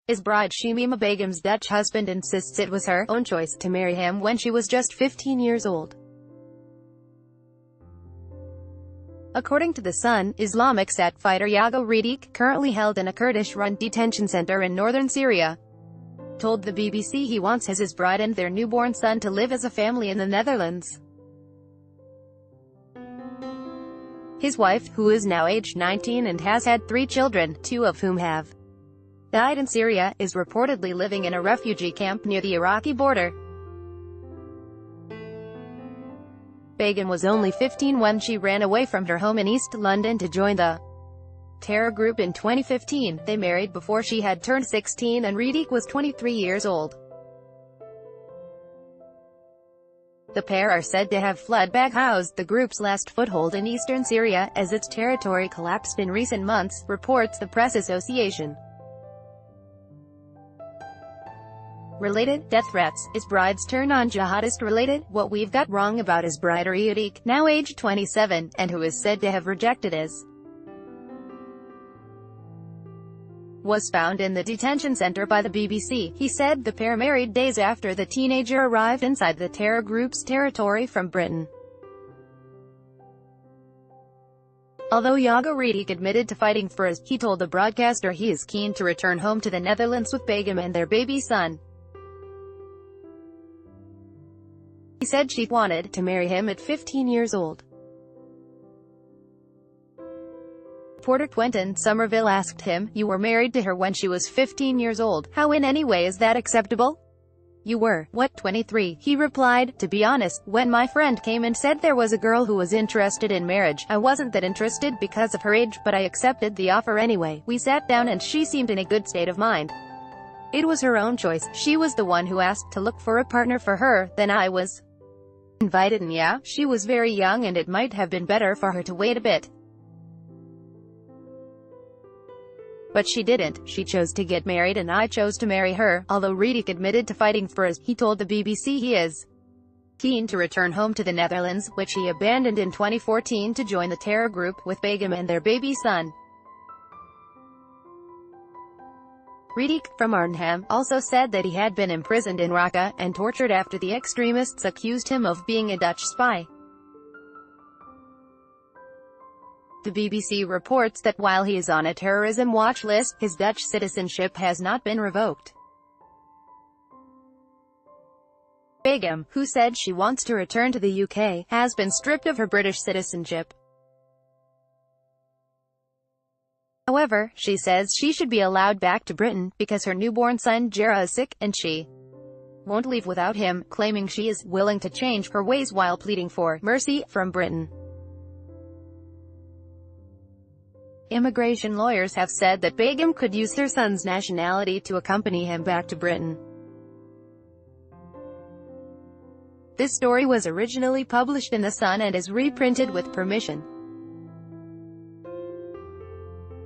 His bride Shamima Begum's Dutch husband insists it was her own choice to marry him when she was just 15 years old. According to The Sun, Islamic Sate fighter Yago Riedijk, currently held in a Kurdish-run detention center in northern Syria, told the BBC he wants his bride and their newborn son to live as a family in the Netherlands. His wife, who is now aged 19 and has had 3 children, 2 of whom have died in Syria, is reportedly living in a refugee camp near the Iraqi border. Begum was only 15 when she ran away from her home in East London to join the terror group in 2015. They married before she had turned 16 and Riedijk was 23 years old. The pair are said to have fled Begum, the group's last foothold in eastern Syria, as its territory collapsed in recent months, reports the Press Association. Related, death threats, his bride's turn on jihadist related, what we've got wrong about his bride Riedijk, now aged 27, and who is said to have rejected his was found in the detention center by the BBC. He said the pair married days after the teenager arrived inside the terror group's territory from Britain. Although Yago Riedijk admitted to fighting for his, he told the broadcaster he is keen to return home to the Netherlands with Begum and their baby son. He said she wanted to marry him at 15 years old. Reporter Quentin Somerville asked him, "You were married to her when she was 15 years old. How in any way is that acceptable?" "You were, what, 23? He replied, "To be honest, when my friend came and said there was a girl who was interested in marriage, I wasn't that interested because of her age, but I accepted the offer anyway. We sat down and she seemed in a good state of mind. It was her own choice. She was the one who asked to look for a partner for her, then I was invited, and yeah, she was very young and it might have been better for her to wait a bit. But she didn't. She chose to get married and I chose to marry her." Although Riedijk admitted to fighting for his, he told the BBC he is keen to return home to the Netherlands, which he abandoned in 2014 to join the terror group, with Begum and their baby son. Riedijk, from Arnhem, also said that he had been imprisoned in Raqqa, and tortured after the extremists accused him of being a Dutch spy. The BBC reports that while he is on a terrorism watch list, his Dutch citizenship has not been revoked. Begum, who said she wants to return to the UK, has been stripped of her British citizenship. However, she says she should be allowed back to Britain, because her newborn son Jera is sick, and she won't leave without him, claiming she is willing to change her ways while pleading for mercy from Britain. Immigration lawyers have said that Begum could use her son's nationality to accompany him back to Britain. This story was originally published in The Sun and is reprinted with permission.